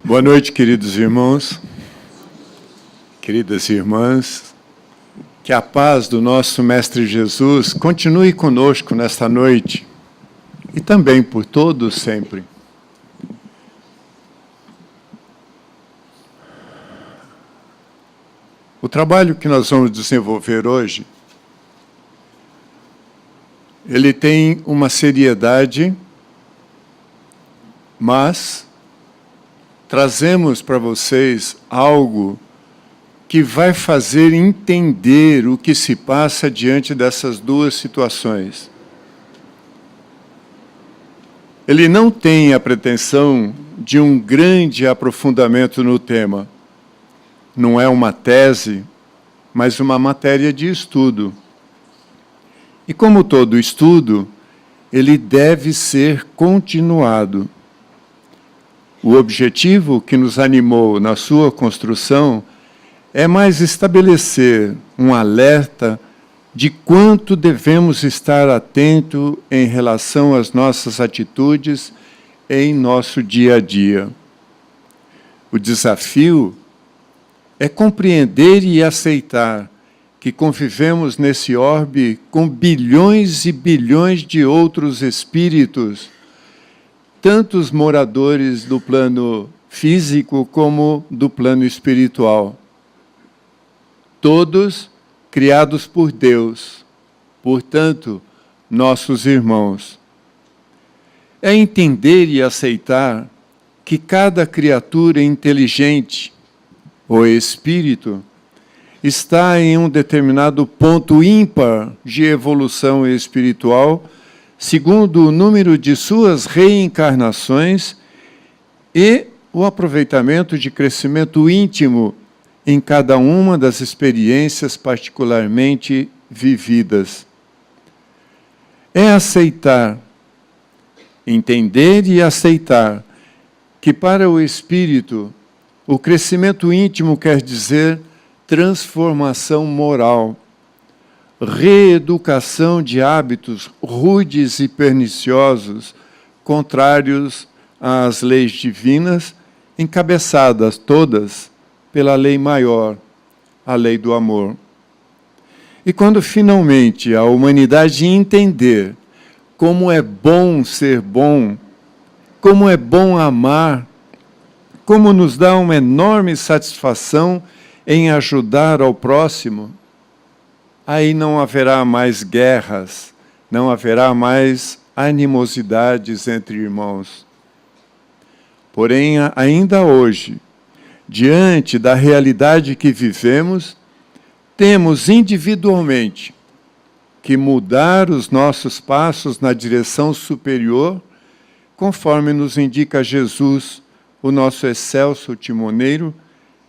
Boa noite, queridos irmãos, queridas irmãs. Que a paz do nosso Mestre Jesus continue conosco nesta noite e também por todos sempre. O trabalho que nós vamos desenvolver hoje, ele tem uma seriedade, mas trazemos para vocês algo que vai fazer entender o que se passa diante dessas duas situações. Ele não tem a pretensão de um grande aprofundamento no tema. Não é uma tese, mas uma matéria de estudo. E como todo estudo, ele deve ser continuado. O objetivo que nos animou na sua construção é mais estabelecer um alerta de quanto devemos estar atento em relação às nossas atitudes em nosso dia a dia. O desafio é compreender e aceitar que convivemos nesse orbe com bilhões e bilhões de outros espíritos, tanto os moradores do plano físico como do plano espiritual. Todos criados por Deus, portanto, nossos irmãos. É entender e aceitar que cada criatura inteligente, ou espírito, está em um determinado ponto ímpar de evolução espiritual, segundo o número de suas reencarnações e o aproveitamento de crescimento íntimo em cada uma das experiências particularmente vividas. É aceitar, entender e aceitar que para o espírito o crescimento íntimo quer dizer transformação moral, reeducação de hábitos rudes e perniciosos, contrários às leis divinas, encabeçadas todas pela lei maior, a lei do amor. E quando finalmente a humanidade entender como é bom ser bom, como é bom amar, como nos dá uma enorme satisfação em ajudar ao próximo, aí não haverá mais guerras, não haverá mais animosidades entre irmãos. Porém, ainda hoje, diante da realidade que vivemos, temos individualmente que mudar os nossos passos na direção superior, conforme nos indica Jesus, o nosso excelso timoneiro,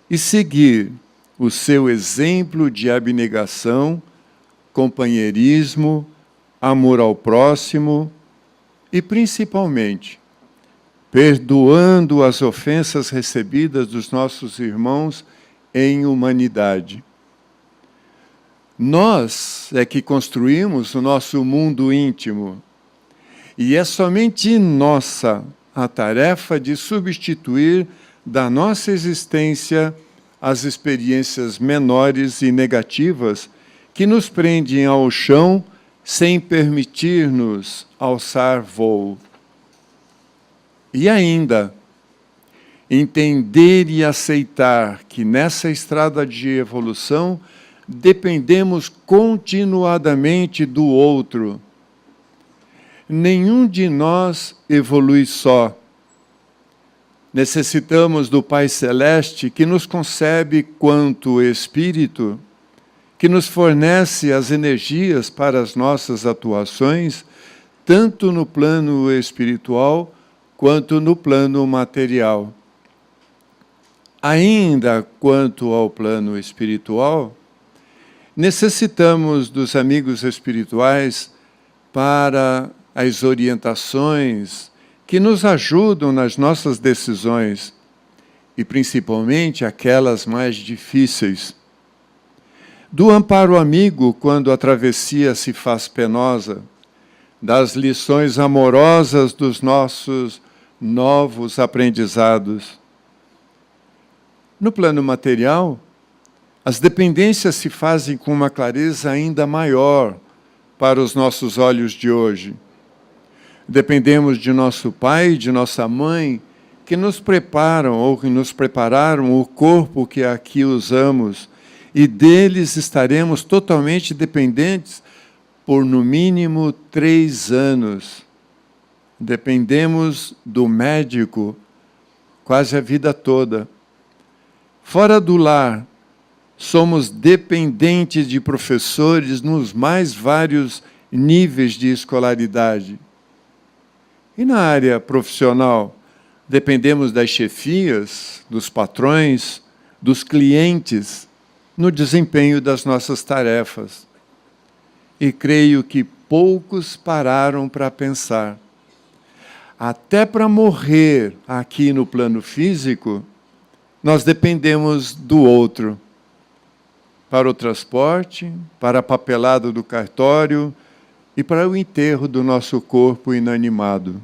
e seguir o seu exemplo de abnegação, companheirismo, amor ao próximo e, principalmente, perdoando as ofensas recebidas dos nossos irmãos em humanidade. Nós é que construímos o nosso mundo íntimo, e é somente nossa a tarefa de substituir da nossa existência as experiências menores e negativas que nos prendem ao chão sem permitir-nos alçar voo. E ainda, entender e aceitar que nessa estrada de evolução dependemos continuadamente do outro. Nenhum de nós evolui só. Necessitamos do Pai Celeste que nos concebe quanto Espírito, que nos fornece as energias para as nossas atuações, tanto no plano espiritual quanto no plano material. Ainda quanto ao plano espiritual, necessitamos dos amigos espirituais para as orientações que nos ajudam nas nossas decisões, e principalmente aquelas mais difíceis. Do amparo amigo quando a travessia se faz penosa, das lições amorosas dos nossos novos aprendizados, No plano material, as dependências se fazem com uma clareza ainda maior para os nossos olhos de hoje. Dependemos de nosso pai e de nossa mãe, que nos preparam ou que nos prepararam o corpo que aqui usamos, e deles estaremos totalmente dependentes por, no mínimo, 3 anos. Dependemos do médico quase a vida toda. Fora do lar, somos dependentes de professores nos mais vários níveis de escolaridade. E na área profissional, dependemos das chefias, dos patrões, dos clientes, no desempenho das nossas tarefas. E creio que poucos pararam para pensar. Até para morrer aqui no plano físico, nós dependemos do outro. Para o transporte, para a papelada do cartório e para o enterro do nosso corpo inanimado.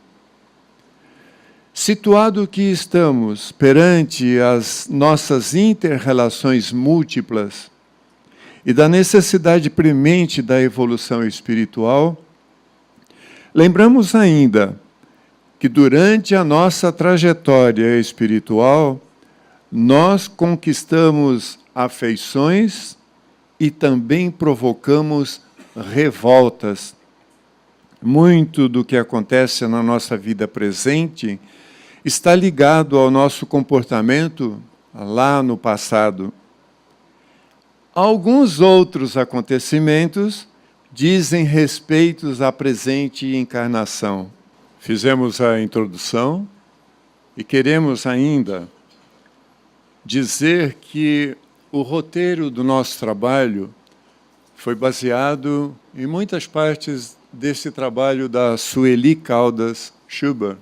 Situado que estamos perante as nossas inter-relações múltiplas e da necessidade premente da evolução espiritual, lembramos ainda que durante a nossa trajetória espiritual, nós conquistamos afeições e também provocamos revoltas. Muito do que acontece na nossa vida presente está ligado ao nosso comportamento lá no passado. Alguns outros acontecimentos dizem respeito à presente encarnação. Fizemos a introdução e queremos ainda dizer que o roteiro do nosso trabalho foi baseado em muitas partes desse trabalho da Sueli Caldas Schubert,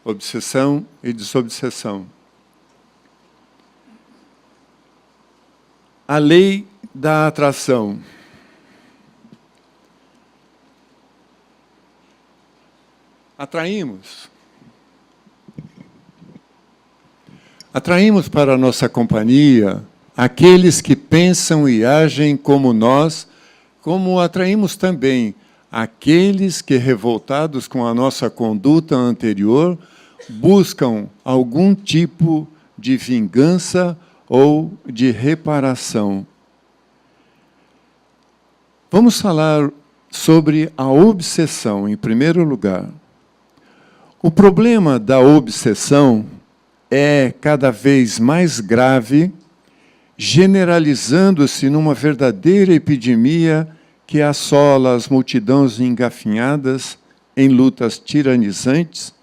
Obsessão e Desobsessão. A lei da atração. Atraímos para a nossa companhia aqueles que pensam e agem como nós, como atraímos também aqueles que, revoltados com a nossa conduta anterior, buscam algum tipo de vingança ou de reparação. Vamos falar sobre a obsessão, em primeiro lugar. O problema da obsessão é cada vez mais grave, generalizando-se numa verdadeira epidemia que assola as multidões engafinhadas em lutas tiranizantes,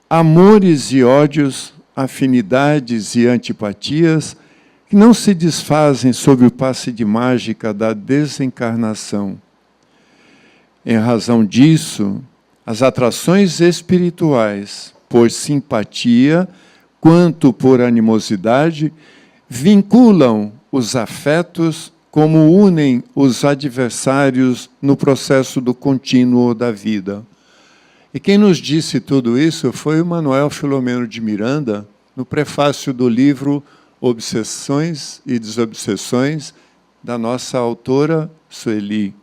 amores e ódios, afinidades e antipatias que não se desfazem sob o passe de mágica da desencarnação. Em razão disso, as atrações espirituais, por simpatia, quanto por animosidade, vinculam os afetos como unem os adversários no processo do contínuo da vida. E quem nos disse tudo isso foi o Manuel Filomeno de Miranda, no prefácio do livro Obsessões e Desobsessões, da nossa autora Sueli.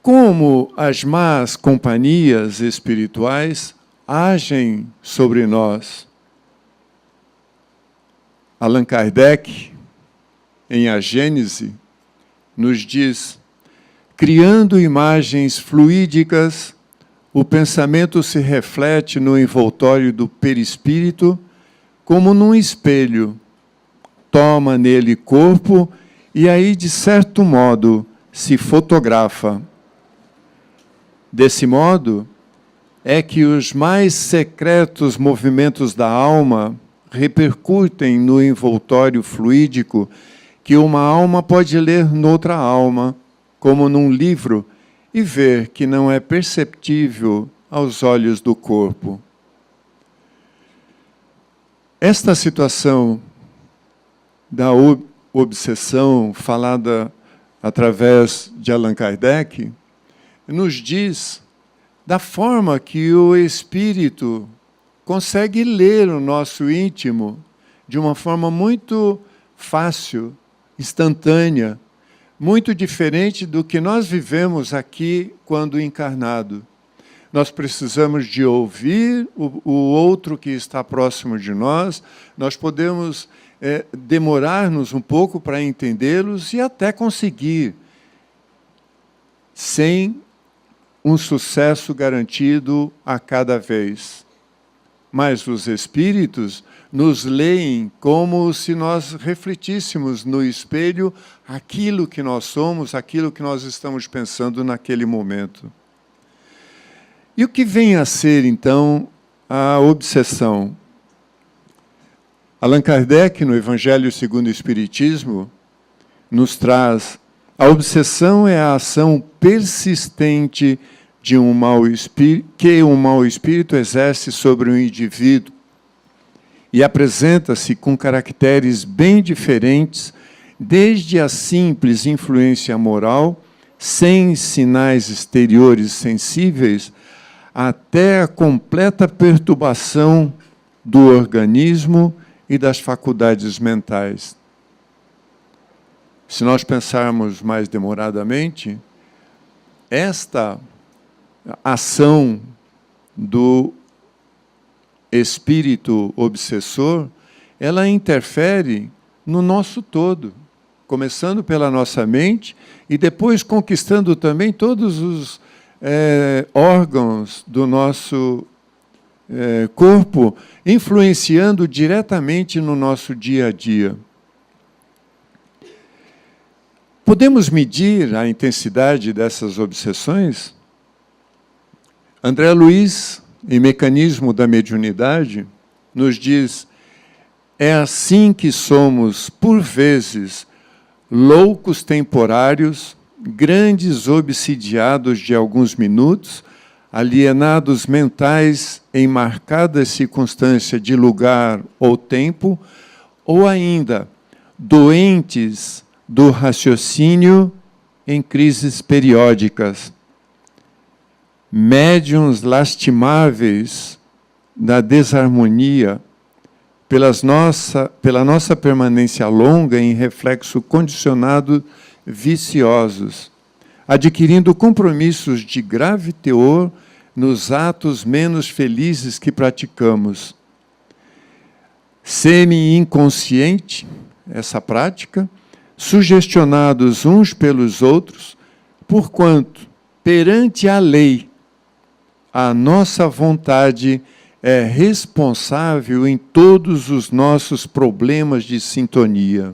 Como as más companhias espirituais agem sobre nós? Allan Kardec, em A Gênese, nos diz: criando imagens fluídicas, o pensamento se reflete no envoltório do perispírito como num espelho, toma nele corpo e aí, de certo modo, se fotografa. Desse modo, é que os mais secretos movimentos da alma repercutem no envoltório fluídico que uma alma pode ler noutra alma, como num livro, e ver que não é perceptível aos olhos do corpo. Esta situação da obsessão, falada através de Allan Kardec, nos diz da forma que o espírito consegue ler o nosso íntimo de uma forma muito fácil, instantânea, muito diferente do que nós vivemos aqui quando encarnado. Nós precisamos de ouvir o outro que está próximo de nós, nós podemos demorar-nos um pouco para entendê-los e até conseguir, sem um sucesso garantido a cada vez. Mas os espíritos nos leem como se nós refletíssemos no espelho aquilo que nós somos, aquilo que nós estamos pensando naquele momento. E o que vem a ser, então, a obsessão? Allan Kardec, no Evangelho segundo o Espiritismo, nos traz: a obsessão é a ação persistente de um mau espírito, que um mau espírito exerce sobre um indivíduo e apresenta-se com caracteres bem diferentes, desde a simples influência moral, sem sinais exteriores sensíveis, até a completa perturbação do organismo e das faculdades mentais. Se nós pensarmos mais demoradamente, esta ação do espírito obsessor, ela interfere no nosso todo, começando pela nossa mente e depois conquistando também todos os órgãos do nosso corpo, influenciando diretamente no nosso dia a dia. Podemos medir a intensidade dessas obsessões? André Luiz, em Mecanismo da Mediunidade, nos diz: é assim que somos, por vezes, loucos temporários, grandes obsidiados de alguns minutos, alienados mentais em marcada circunstância de lugar ou tempo, ou ainda doentes do raciocínio em crises periódicas, médiuns lastimáveis da desarmonia, pela nossa permanência longa em reflexo condicionado viciosos, adquirindo compromissos de grave teor nos atos menos felizes que praticamos. Semi-inconsciente, essa prática, sugestionados uns pelos outros, porquanto, perante a lei, a nossa vontade é responsável em todos os nossos problemas de sintonia.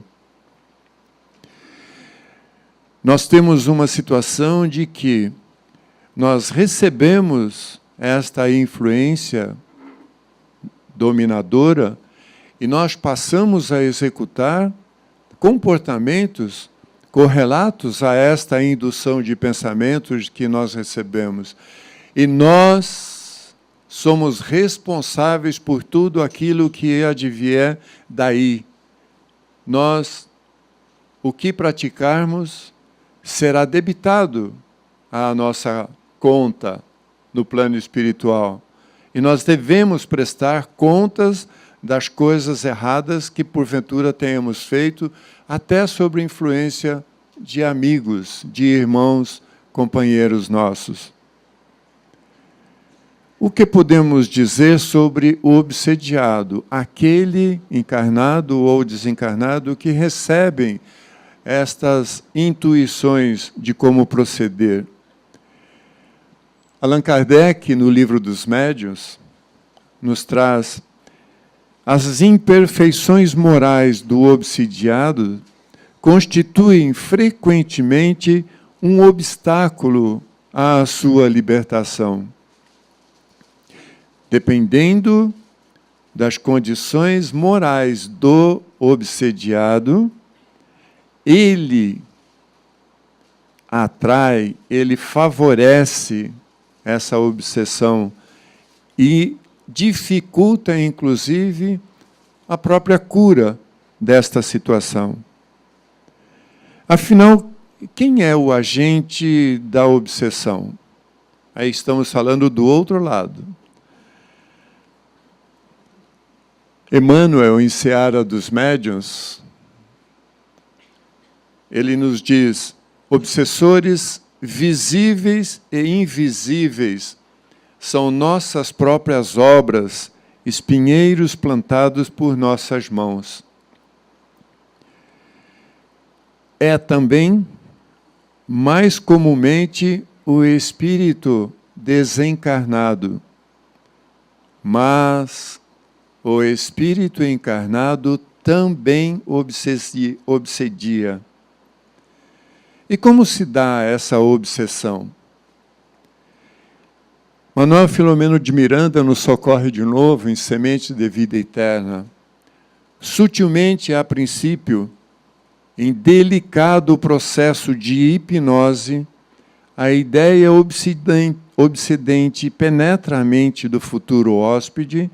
Nós temos uma situação de que nós recebemos esta influência dominadora e nós passamos a executar comportamentos correlatos a esta indução de pensamentos que nós recebemos. E nós somos responsáveis por tudo aquilo que advier daí. O que praticarmos será debitado à nossa conta no plano espiritual. E nós devemos prestar contas das coisas erradas que porventura tenhamos feito, até sob influência de amigos, de irmãos, companheiros nossos. O que podemos dizer sobre o obsediado, aquele encarnado ou desencarnado que recebem estas intuições de como proceder? Allan Kardec, no Livro dos Médiuns, nos traz: as imperfeições morais do obsidiado constituem frequentemente um obstáculo à sua libertação. Dependendo das condições morais do obsediado, ele atrai, ele favorece essa obsessão e dificulta, inclusive, a própria cura desta situação. Afinal, quem é o agente da obsessão? Aí estamos falando do outro lado. Emmanuel, em Seara dos Médiuns, ele nos diz: obsessores visíveis e invisíveis são nossas próprias obras, espinheiros plantados por nossas mãos. É também, mais comumente, o espírito desencarnado, mas o espírito encarnado também obsedia. E como se dá essa obsessão? Manuel Filomeno de Miranda nos socorre de novo em Semente de Vida Eterna. Sutilmente, a princípio, em delicado processo de hipnose, a ideia obsedente penetra a mente do futuro hóspede,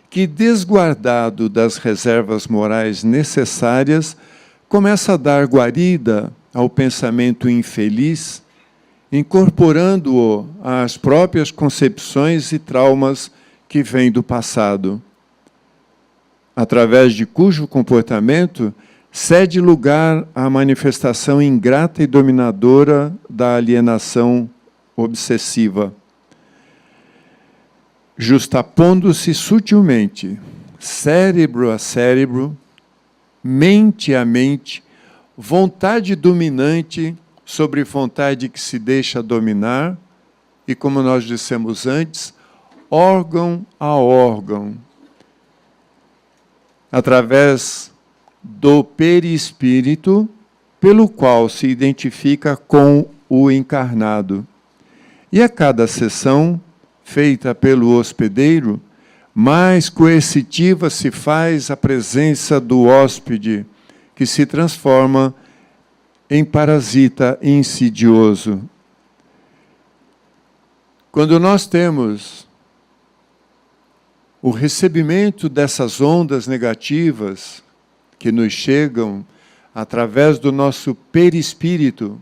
que, desguardado das reservas morais necessárias, começa a dar guarida ao pensamento infeliz, incorporando-o às próprias concepções e traumas que vêm do passado, através de cujo comportamento cede lugar à manifestação ingrata e dominadora da alienação obsessiva, justapondo-se sutilmente, cérebro a cérebro, mente a mente, vontade dominante sobre vontade que se deixa dominar, e, como nós dissemos antes, órgão a órgão, através do perispírito, pelo qual se identifica com o encarnado. E a cada sessão, feita pelo hospedeiro, mais coercitiva se faz a presença do hóspede, que se transforma em parasita insidioso. Quando nós temos o recebimento dessas ondas negativas que nos chegam através do nosso perispírito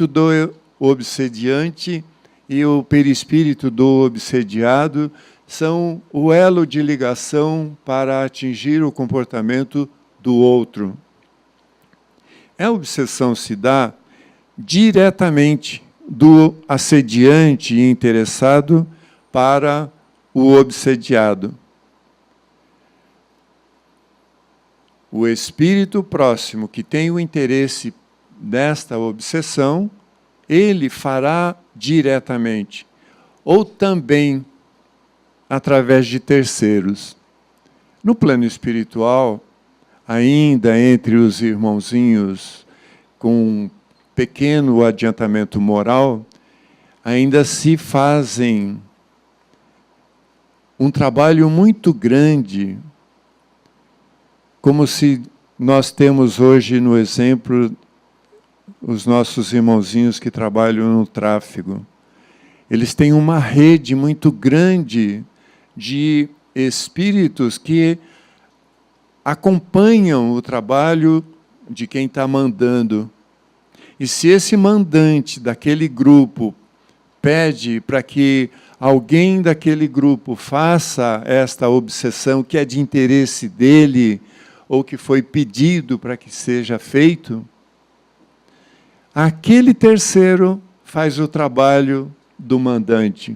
do obsediante e o perispírito do obsediado, são o elo de ligação para atingir o comportamento do outro. A obsessão se dá diretamente do assediante e interessado para o obsediado. O espírito próximo que tem o interesse nesta obsessão, ele fará diretamente, ou também através de terceiros. No plano espiritual, ainda entre os irmãozinhos com pequeno adiantamento moral, ainda se fazem um trabalho muito grande, como se nós temos hoje no exemplo os nossos irmãozinhos que trabalham no tráfego. Eles têm uma rede muito grande de espíritos que acompanham o trabalho de quem está mandando. E se esse mandante daquele grupo pede para que alguém daquele grupo faça esta obsessão que é de interesse dele, ou que foi pedido para que seja feito, aquele terceiro faz o trabalho do mandante,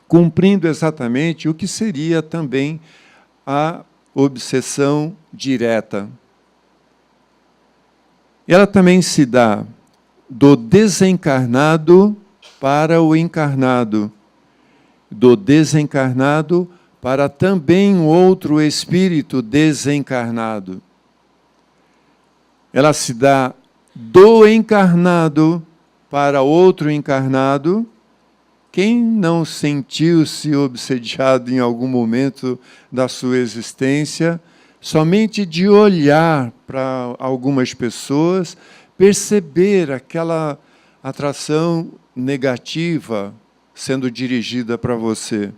cumprindo exatamente o que seria também a obsessão direta. Ela também se dá do desencarnado para o encarnado, do desencarnado para também outro espírito desencarnado. Ela se dá do encarnado para outro encarnado. Quem não sentiu-se obsediado em algum momento da sua existência, somente de olhar para algumas pessoas, perceber aquela atração negativa sendo dirigida para você?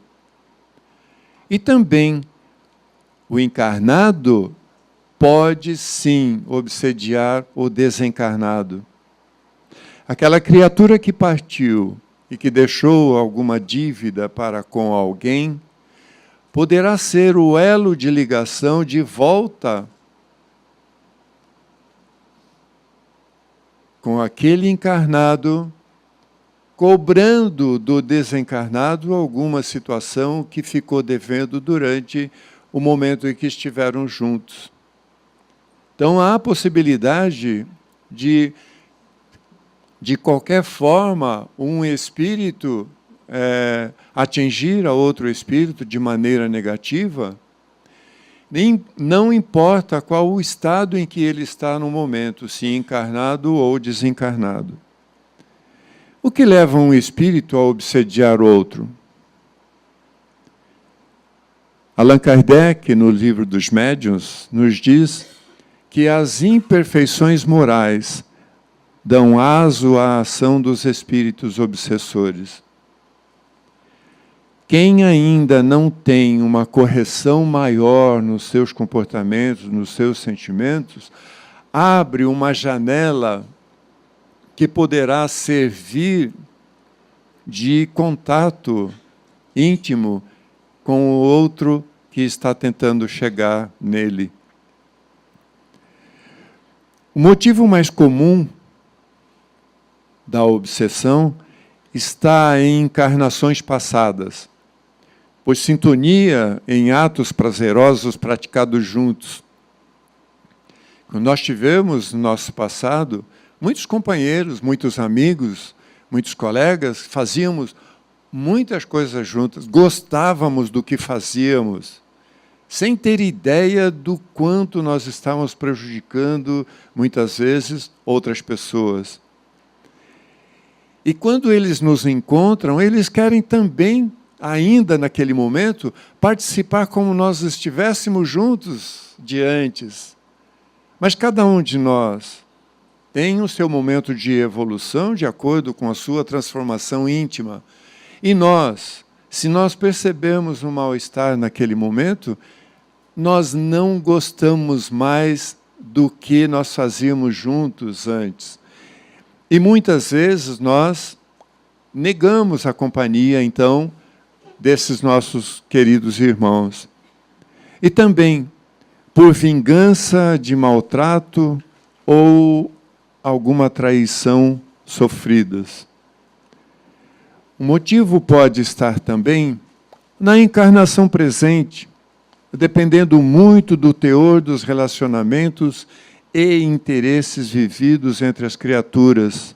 E também o encarnado pode sim obsediar o desencarnado. Aquela criatura que partiu e que deixou alguma dívida para com alguém, poderá ser o elo de ligação de volta com aquele encarnado, cobrando do desencarnado alguma situação que ficou devendo durante o momento em que estiveram juntos. Então, há a possibilidade de qualquer forma, um espírito atingir a outro espírito de maneira negativa, não importa qual o estado em que ele está no momento, se encarnado ou desencarnado. O que leva um espírito a obsediar outro? Allan Kardec, no livro dos Médiuns, nos diz que as imperfeições morais dão aso à ação dos espíritos obsessores. Quem ainda não tem uma correção maior nos seus comportamentos, nos seus sentimentos, abre uma janela que poderá servir de contato íntimo com o outro que está tentando chegar nele. O motivo mais comum da obsessão está em encarnações passadas, pois sintonia em atos prazerosos praticados juntos. Quando nós tivemos no nosso passado, muitos companheiros, muitos amigos, muitos colegas, fazíamos muitas coisas juntas, gostávamos do que fazíamos, sem ter ideia do quanto nós estávamos prejudicando, muitas vezes, outras pessoas. E quando eles nos encontram, eles querem também, ainda naquele momento, participar como nós estivéssemos juntos de antes. Mas cada um de nós tem o seu momento de evolução de acordo com a sua transformação íntima. E nós, se nós percebemos um mal-estar naquele momento, nós não gostamos mais do que nós fazíamos juntos antes. E muitas vezes nós negamos a companhia, então, desses nossos queridos irmãos. E também por vingança de maltrato ou alguma traição sofridas. O motivo pode estar também na encarnação presente, dependendo muito do teor dos relacionamentos e interesses vividos entre as criaturas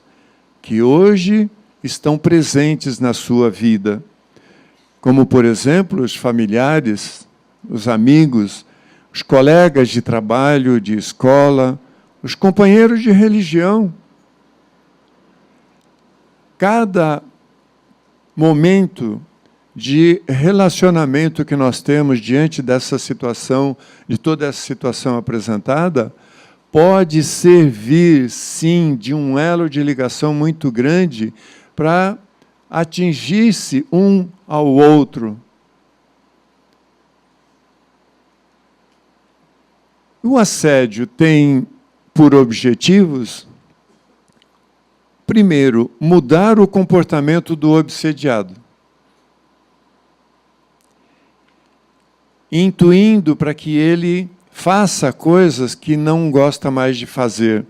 que hoje estão presentes na sua vida, como, por exemplo, os familiares, os amigos, os colegas de trabalho, de escola, os companheiros de religião. Cada momento de relacionamento que nós temos diante dessa situação, de toda essa situação apresentada, pode servir, sim, de um elo de ligação muito grande para atingir-se um ao outro. O assédio tem por objetivos, primeiro, mudar o comportamento do obsediado, intuindo para que ele faça coisas que não gosta mais de fazer.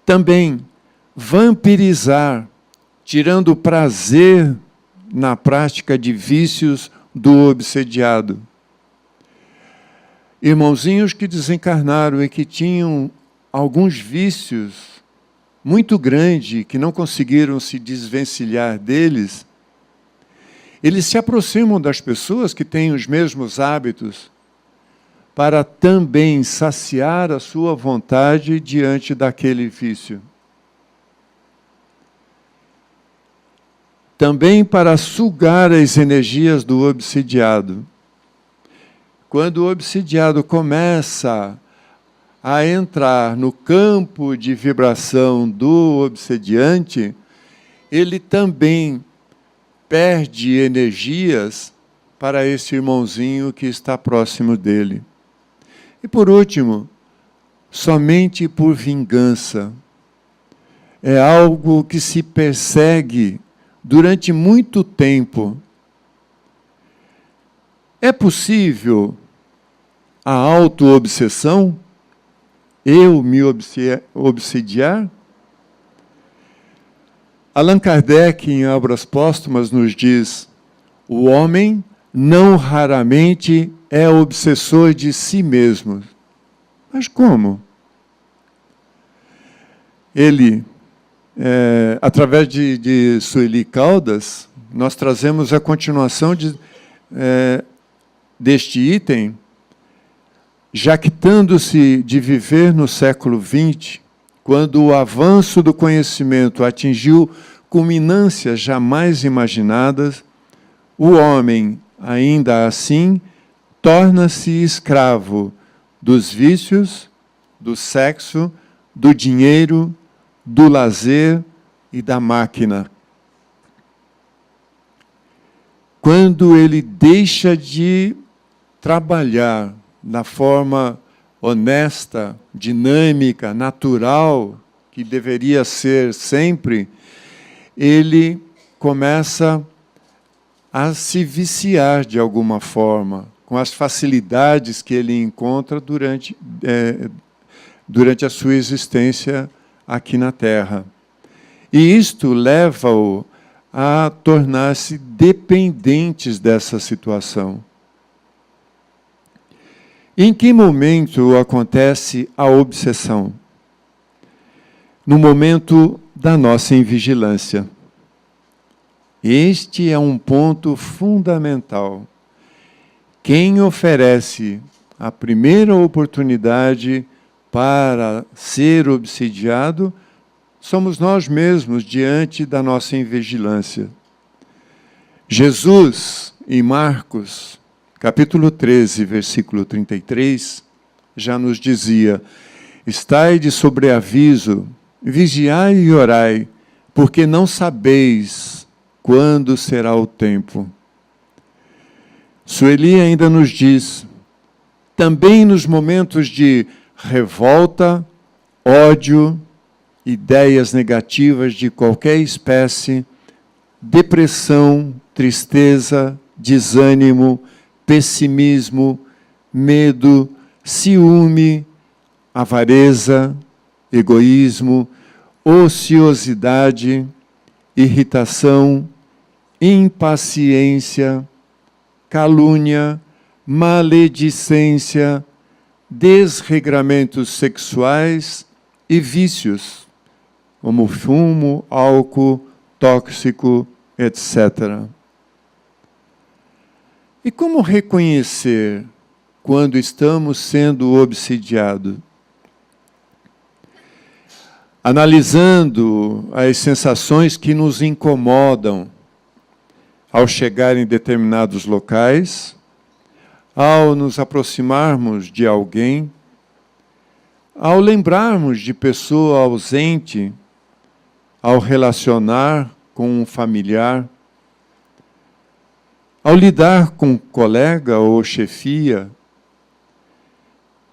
Também, vampirizar, tirando prazer na prática de vícios do obsediado. Irmãozinhos que desencarnaram e que tinham alguns vícios muito grandes, que não conseguiram se desvencilhar deles, eles se aproximam das pessoas que têm os mesmos hábitos para também saciar a sua vontade diante daquele vício. Também para sugar as energias do obsidiado. Quando o obsidiado começa a entrar no campo de vibração do obsediante, ele também perde energias para esse irmãozinho que está próximo dele. E por último, somente por vingança. É algo que se persegue durante muito tempo. É possível a auto-obsessão? Eu me obsediar? Allan Kardec, em Obras Póstumas, nos diz: o homem não raramente é obsessor de si mesmo. Mas como? Ele, através de Sueli Caldas, nós trazemos a continuação deste item, jactando-se de viver no século XX, quando o avanço do conhecimento atingiu culminâncias jamais imaginadas, o homem, ainda assim, torna-se escravo dos vícios, do sexo, do dinheiro, do lazer e da máquina. Quando ele deixa de trabalhar da forma honesta, dinâmica, natural, que deveria ser sempre, ele começa a se viciar de alguma forma, com as facilidades que ele encontra durante a sua existência aqui na Terra. E isto leva-o a tornar-se dependentes dessa situação. Em que momento acontece a obsessão? No momento da nossa invigilância. Este é um ponto fundamental. Quem oferece a primeira oportunidade para ser obsidiado somos nós mesmos diante da nossa invigilância. Jesus, em Marcos, capítulo 13, versículo 33, já nos dizia: estai de sobreaviso, vigiai e orai, porque não sabeis quando será o tempo. Sueli ainda nos diz: também nos momentos de revolta, ódio, ideias negativas de qualquer espécie, depressão, tristeza, desânimo, pessimismo, medo, ciúme, avareza, egoísmo, ociosidade, irritação, impaciência, calúnia, maledicência, desregramentos sexuais e vícios, como fumo, álcool, tóxico, etc. E como reconhecer quando estamos sendo obsidiados? Analisando as sensações que nos incomodam ao chegar em determinados locais, ao nos aproximarmos de alguém, ao lembrarmos de pessoa ausente, ao relacionar com um familiar, ao lidar com um colega ou chefia,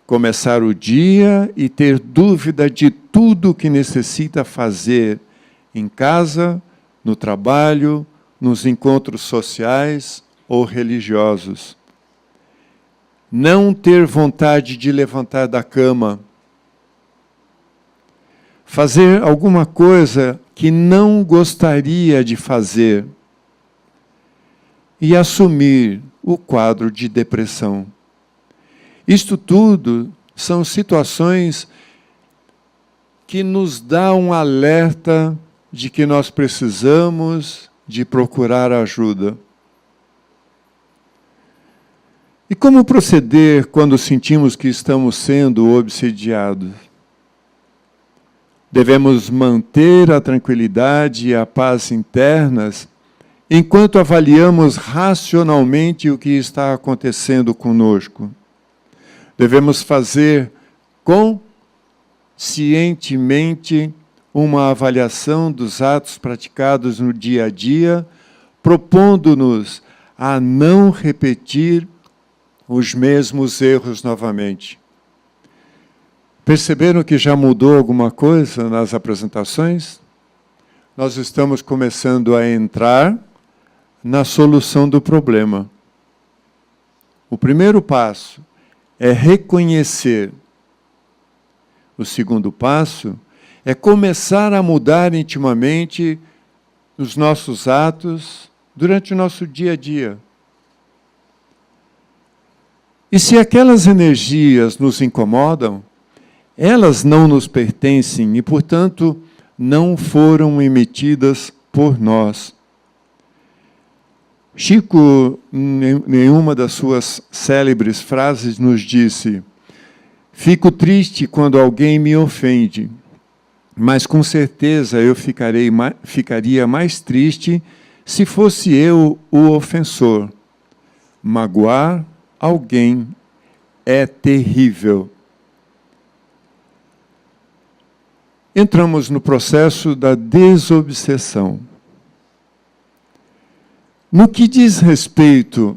começar o dia e ter dúvida de tudo o que necessita fazer em casa, no trabalho, nos encontros sociais ou religiosos. Não ter vontade de levantar da cama. Fazer alguma coisa que não gostaria de fazer. E assumir o quadro de depressão. Isto tudo são situações que nos dão um alerta de que nós precisamos de procurar ajuda. E como proceder quando sentimos que estamos sendo obsidiados? Devemos manter a tranquilidade e a paz internas enquanto avaliamos racionalmente o que está acontecendo conosco. Devemos fazer conscientemente uma avaliação dos atos praticados no dia a dia, propondo-nos a não repetir os mesmos erros novamente. Perceberam que já mudou alguma coisa nas apresentações? Nós estamos começando a entrar na solução do problema. O primeiro passo é reconhecer. O segundo passo é começar a mudar intimamente os nossos atos durante o nosso dia a dia. E se aquelas energias nos incomodam, elas não nos pertencem e, portanto, não foram emitidas por nós. Chico, em uma das suas célebres frases, nos disse: fico triste quando alguém me ofende, mas com certeza eu ficaria mais triste se fosse eu o ofensor. Magoar alguém é terrível. Entramos no processo da desobsessão. No que diz respeito,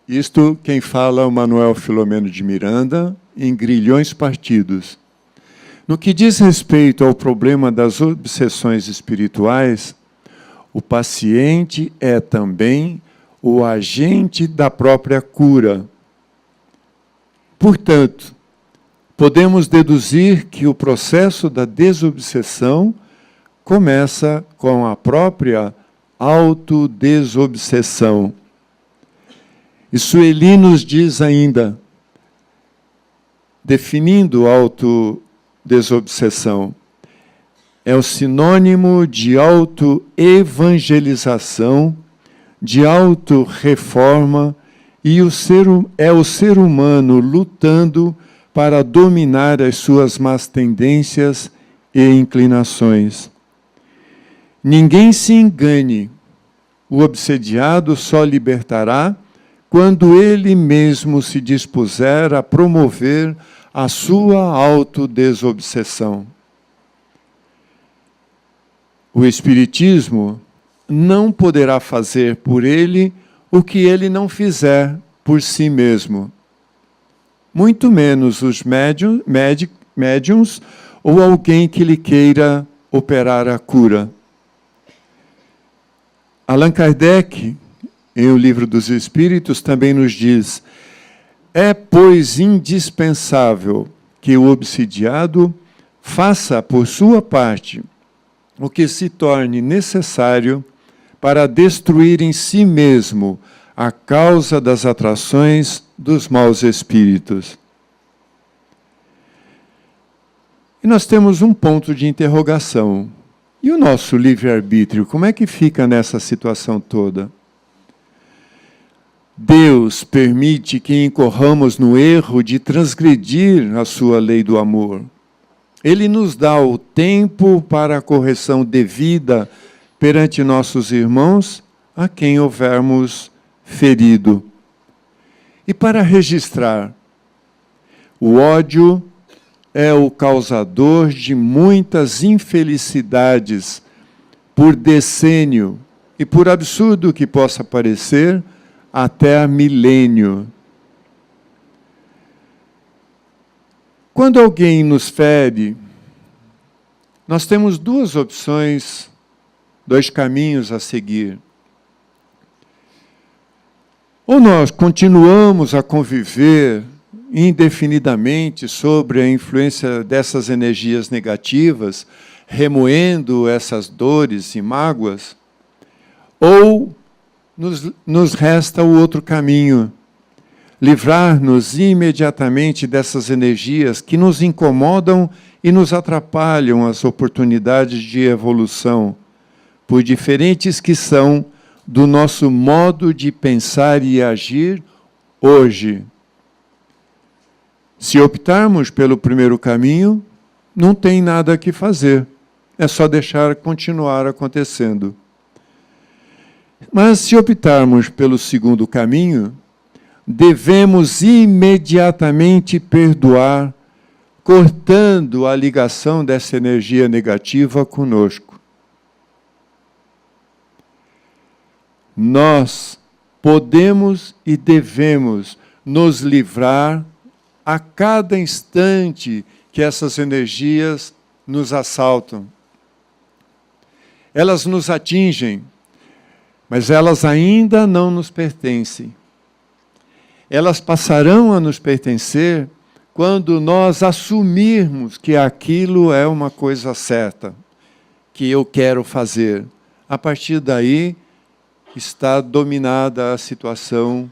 isto quem fala é o Manuel Filomeno de Miranda, em Grilhões Partidos. No que diz respeito ao problema das obsessões espirituais, o paciente é também o agente da própria cura. Portanto, podemos deduzir que o processo da desobsessão começa com a própria autodesobsessão. E Sueli nos diz ainda, definindo autodesobsessão, é o sinônimo de autoevangelização, de autorreforma, e é o ser humano lutando para dominar as suas más tendências e inclinações. Ninguém se engane, o obsediado só libertará quando ele mesmo se dispuser a promover a sua autodesobsessão. O Espiritismo não poderá fazer por ele o que ele não fizer por si mesmo. Muito menos os médiuns ou alguém que lhe queira operar a cura. Allan Kardec, em O Livro dos Espíritos, também nos diz: é, pois, indispensável que o obsidiado faça, por sua parte, o que se torne necessário para destruir em si mesmo a causa das atrações dos maus espíritos. E nós temos um ponto de interrogação. E o nosso livre-arbítrio, como é que fica nessa situação toda? Deus permite que incorramos no erro de transgredir a sua lei do amor. Ele nos dá o tempo para a correção devida perante nossos irmãos a quem houvermos ferido. E para registrar, o ódio é o causador de muitas infelicidades, por decênio e por absurdo que possa parecer, até há milênio. Quando alguém nos fere, nós temos duas opções, dois caminhos a seguir. Ou nós continuamos a conviver indefinidamente sobre a influência dessas energias negativas, remoendo essas dores e mágoas, ou nos resta o outro caminho, livrar-nos imediatamente dessas energias que nos incomodam e nos atrapalham as oportunidades de evolução, por diferentes que são do nosso modo de pensar e agir hoje. Se optarmos pelo primeiro caminho, não tem nada a que fazer. É só deixar continuar acontecendo. Mas se optarmos pelo segundo caminho, devemos imediatamente perdoar, cortando a ligação dessa energia negativa conosco. Nós podemos e devemos nos livrar a cada instante que essas energias nos assaltam. Elas nos atingem, mas elas ainda não nos pertencem. elas passarão a nos pertencer quando nós assumirmos que aquilo é uma coisa certa, que eu quero fazer. A partir daí, está dominada a situação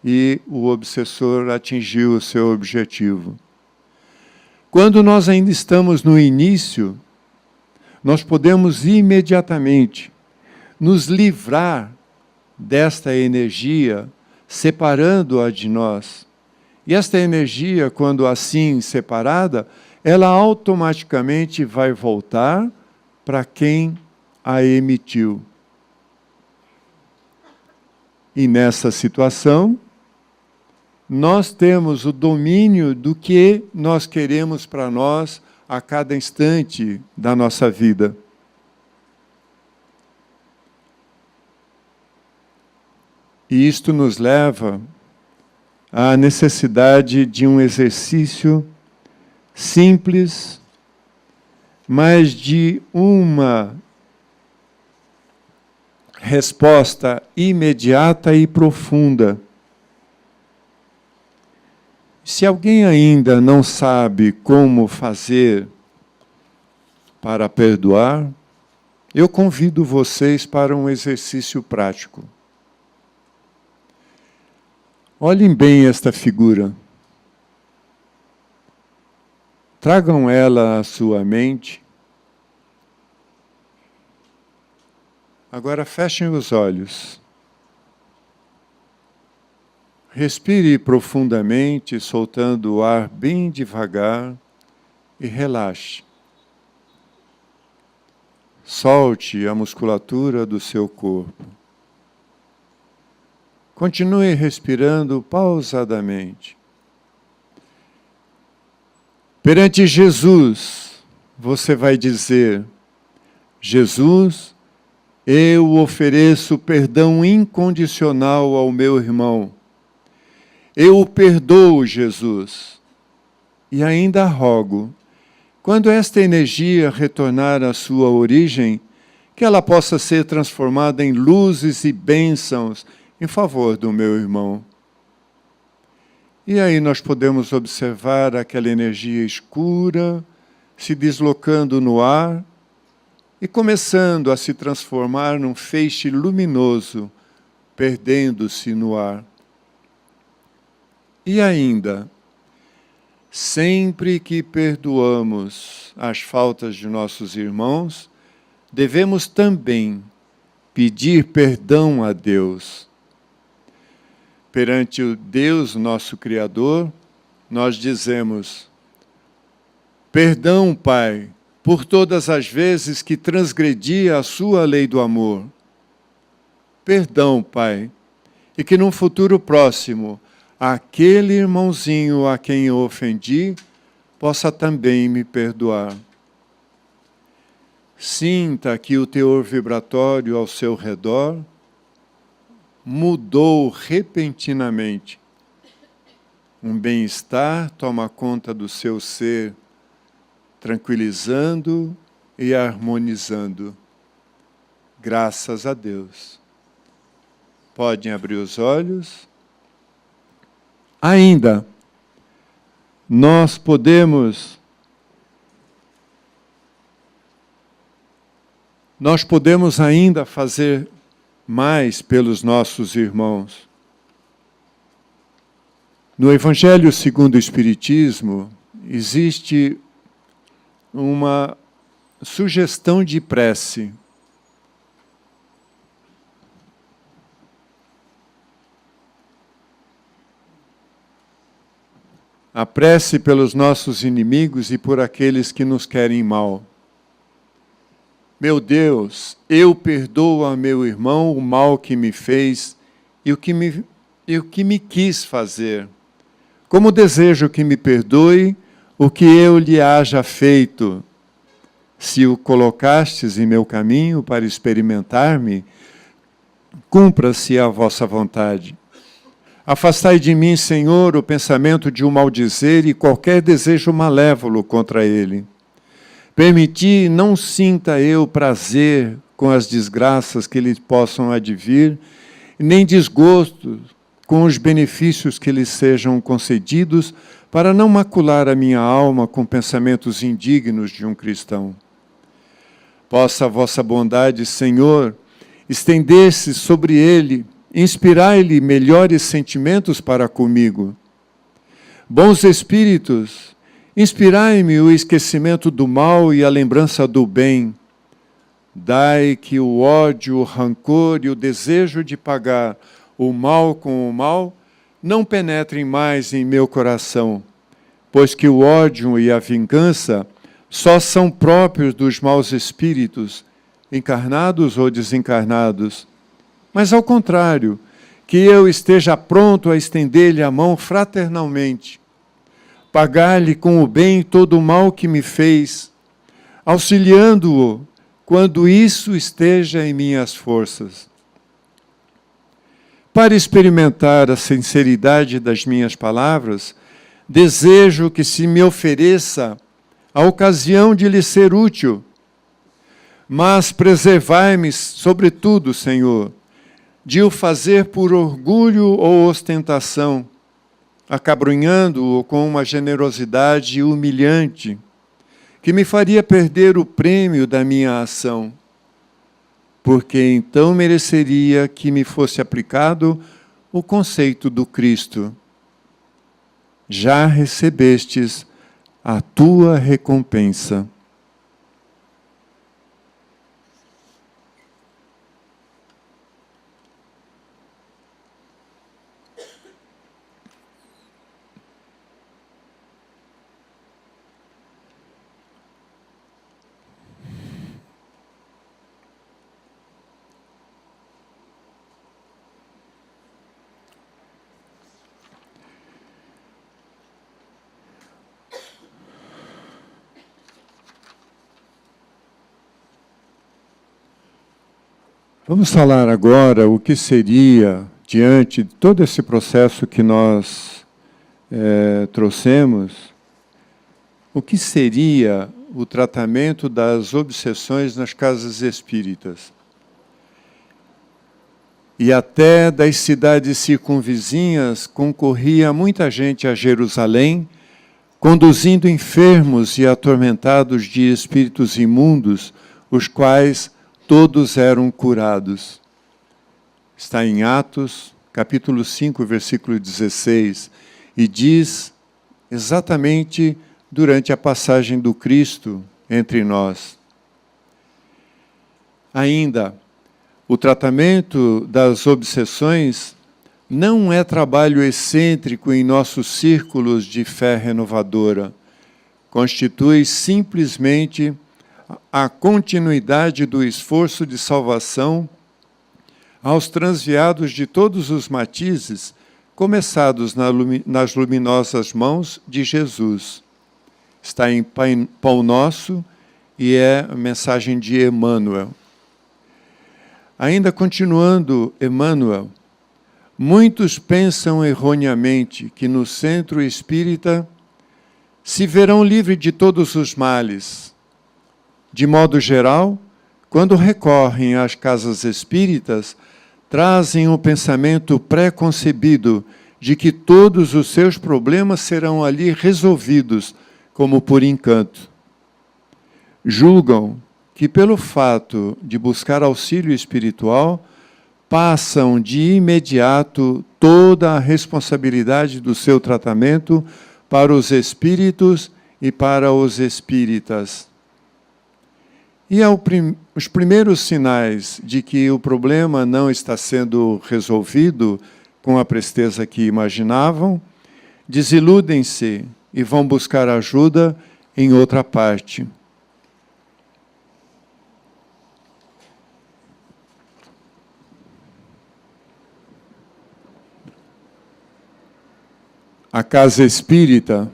e o obsessor atingiu o seu objetivo. Quando nós ainda estamos no início, nós podemos imediatamente nos livrar desta energia, separando-a de nós. E esta energia, quando assim separada, ela automaticamente vai voltar para quem a emitiu. E nessa situação, nós temos o domínio do que nós queremos para nós a cada instante da nossa vida. E isto nos leva à necessidade de um exercício simples, mas de uma resposta imediata e profunda. Se alguém ainda não sabe como fazer para perdoar, eu convido vocês para um exercício prático. Olhem bem esta figura. Tragam ela à sua mente. Agora fechem os olhos. Respire profundamente, soltando o ar bem devagar e relaxe. Solte a musculatura do seu corpo. Continue respirando pausadamente. Perante Jesus, você vai dizer: Jesus, eu ofereço perdão incondicional ao meu irmão. Eu o perdoo, Jesus. E ainda rogo, quando esta energia retornar à sua origem, que ela possa ser transformada em luzes e bênçãos em favor do meu irmão. E aí nós podemos observar aquela energia escura se deslocando no ar e começando a se transformar num feixe luminoso, perdendo-se no ar. E ainda, sempre que perdoamos as faltas de nossos irmãos, devemos também pedir perdão a Deus. Perante o Deus, nosso Criador, nós dizemos: perdão, Pai, por todas as vezes que transgredi a sua lei do amor. Perdão, Pai, e que num futuro próximo, aquele irmãozinho a quem eu ofendi possa também me perdoar. Sinta que o teor vibratório ao seu redor mudou repentinamente. Um bem-estar toma conta do seu ser, tranquilizando e harmonizando. Graças a Deus. Podem abrir os olhos. Ainda, nós podemos ainda fazer mais pelos nossos irmãos. No Evangelho segundo o Espiritismo, existe uma sugestão de prece. A prece pelos nossos inimigos e por aqueles que nos querem mal. Meu Deus, eu perdoo a meu irmão o mal que me fez e o que me quis fazer. Como desejo que me perdoe o que eu lhe haja feito. Se o colocastes em meu caminho para experimentar-me, cumpra-se a vossa vontade. Afastai de mim, Senhor, o pensamento de o maldizer e qualquer desejo malévolo contra ele. Permiti não sinta eu prazer com as desgraças que lhe possam advir, nem desgosto com os benefícios que lhes sejam concedidos, para não macular a minha alma com pensamentos indignos de um cristão. Possa a vossa bondade, Senhor, estender-se sobre ele, inspirai-lhe melhores sentimentos para comigo. Bons Espíritos, inspirai-me o esquecimento do mal e a lembrança do bem. Dai que o ódio, o rancor e o desejo de pagar o mal com o mal não penetrem mais em meu coração, pois que o ódio e a vingança só são próprios dos maus espíritos, encarnados ou desencarnados. Mas, ao contrário, que eu esteja pronto a estender-lhe a mão fraternalmente, pagar-lhe com o bem todo o mal que me fez, auxiliando-o quando isso esteja em minhas forças. Para experimentar a sinceridade das minhas palavras, desejo que se me ofereça a ocasião de lhe ser útil, mas preservai-me, sobretudo, Senhor, de o fazer por orgulho ou ostentação, acabrunhando-o com uma generosidade humilhante, que me faria perder o prêmio da minha ação, porque então mereceria que me fosse aplicado o conceito do Cristo. Já recebestes a tua recompensa. Vamos falar agora o que seria, diante de todo esse processo que nós trouxemos, o que seria o tratamento das obsessões nas casas espíritas. E até das cidades circunvizinhas concorria muita gente a Jerusalém, conduzindo enfermos e atormentados de espíritos imundos, os quais todos eram curados. Está em Atos, capítulo 5, versículo 16, e diz exatamente durante a passagem do Cristo entre nós. Ainda, o tratamento das obsessões não é trabalho excêntrico em nossos círculos de fé renovadora. Constitui simplesmente a continuidade do esforço de salvação aos transviados de todos os matizes, começados nas luminosas mãos de Jesus. Está em Pão Nosso e é a mensagem de Emmanuel. Ainda continuando Emmanuel, muitos pensam erroneamente que no centro espírita se verão livres de todos os males. De modo geral, quando recorrem às casas espíritas, trazem um pensamento pré-concebido de que todos os seus problemas serão ali resolvidos, como por encanto. Julgam que, pelo fato de buscar auxílio espiritual, passam de imediato toda a responsabilidade do seu tratamento para os espíritos e para os espíritas. E os primeiros sinais de que o problema não está sendo resolvido com a presteza que imaginavam, desiludem-se e vão buscar ajuda em outra parte. A casa espírita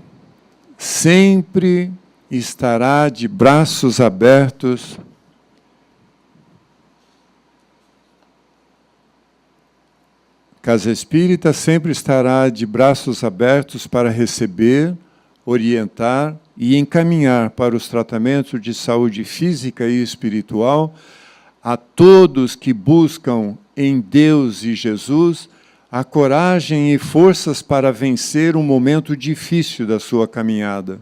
sempre estará de braços abertos Casa Espírita sempre estará de braços abertos para receber, orientar e encaminhar para os tratamentos de saúde física e espiritual a todos que buscam em Deus e Jesus a coragem e forças para vencer um momento difícil da sua caminhada.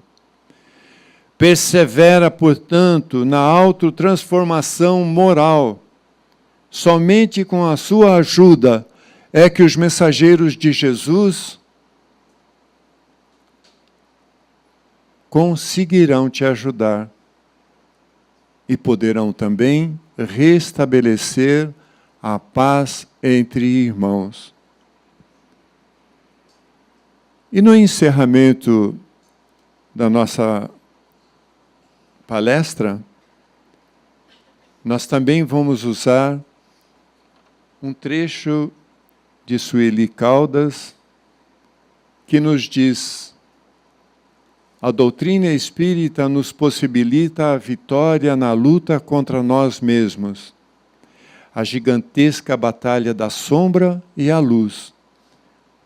Persevera, portanto, na autotransformação moral. Somente com a sua ajuda é que os mensageiros de Jesus conseguirão te ajudar e poderão também restabelecer a paz entre irmãos. E no encerramento da nossa palestra, nós também vamos usar um trecho de Sueli Caldas que nos diz: a doutrina espírita nos possibilita a vitória na luta contra nós mesmos, a gigantesca batalha da sombra e a luz.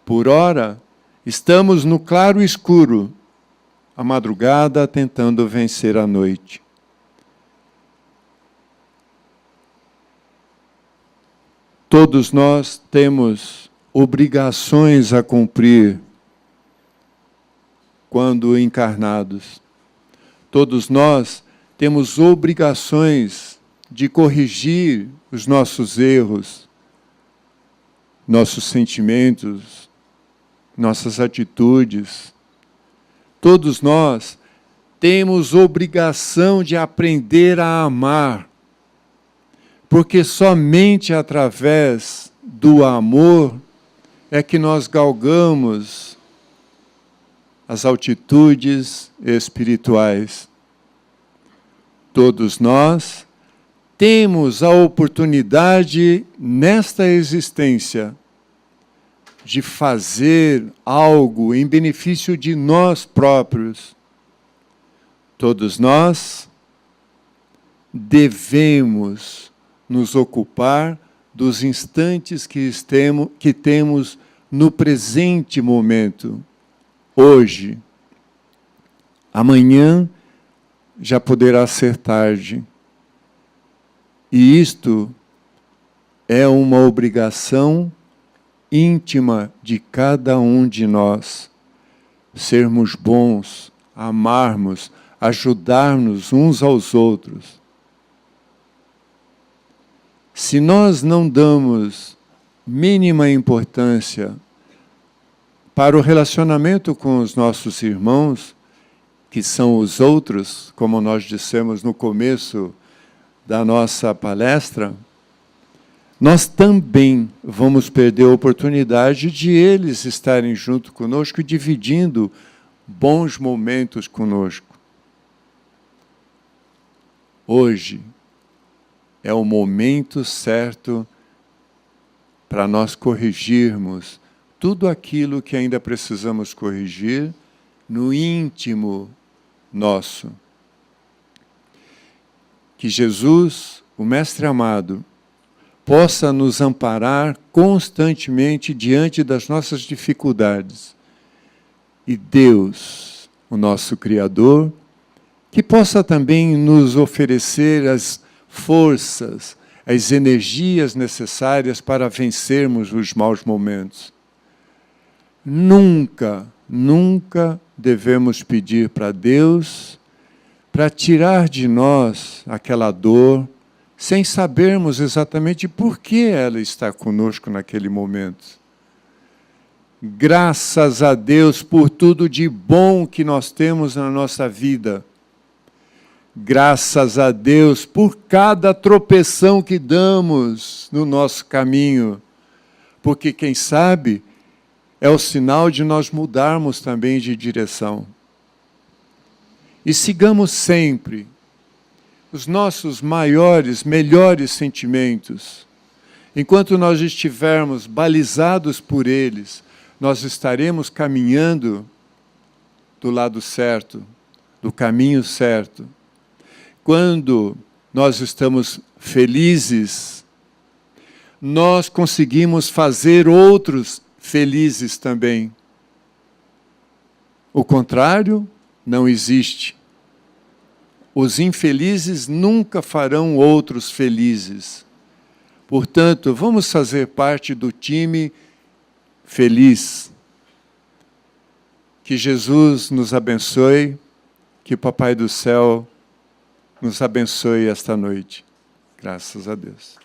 Por ora, estamos no claro escuro, a madrugada tentando vencer a noite. Todos nós temos obrigações a cumprir quando encarnados. Todos nós temos obrigações de corrigir os nossos erros, nossos sentimentos, nossas atitudes. Todos nós temos obrigação de aprender a amar, porque somente através do amor é que nós galgamos as altitudes espirituais. Todos nós temos a oportunidade nesta existência de fazer algo em benefício de nós próprios. Todos nós devemos nos ocupar dos instantes que temos no presente momento, hoje. Amanhã já poderá ser tarde. E isto é uma obrigação íntima de cada um de nós. Sermos bons, amarmos, ajudarmos uns aos outros. Se nós não damos mínima importância para o relacionamento com os nossos irmãos, que são os outros, como nós dissemos no começo da nossa palestra, nós também vamos perder a oportunidade de eles estarem junto conosco e dividindo bons momentos conosco. Hoje é o momento certo para nós corrigirmos tudo aquilo que ainda precisamos corrigir no íntimo nosso. Que Jesus, o Mestre amado, possa nos amparar constantemente diante das nossas dificuldades. E Deus, o nosso Criador, que possa também nos oferecer as forças, as energias necessárias para vencermos os maus momentos. Nunca, nunca devemos pedir para Deus para tirar de nós aquela dor, sem sabermos exatamente por que ela está conosco naquele momento. Graças a Deus por tudo de bom que nós temos na nossa vida. Graças a Deus por cada tropeção que damos no nosso caminho. Porque, quem sabe, é o sinal de nós mudarmos também de direção. E sigamos sempre os nossos maiores, melhores sentimentos. Enquanto nós estivermos balizados por eles, nós estaremos caminhando do lado certo, do caminho certo. Quando nós estamos felizes, nós conseguimos fazer outros felizes também. O contrário não existe. Os infelizes nunca farão outros felizes. Portanto, vamos fazer parte do time feliz. Que Jesus nos abençoe, que o Papai do Céu nos abençoe esta noite. Graças a Deus.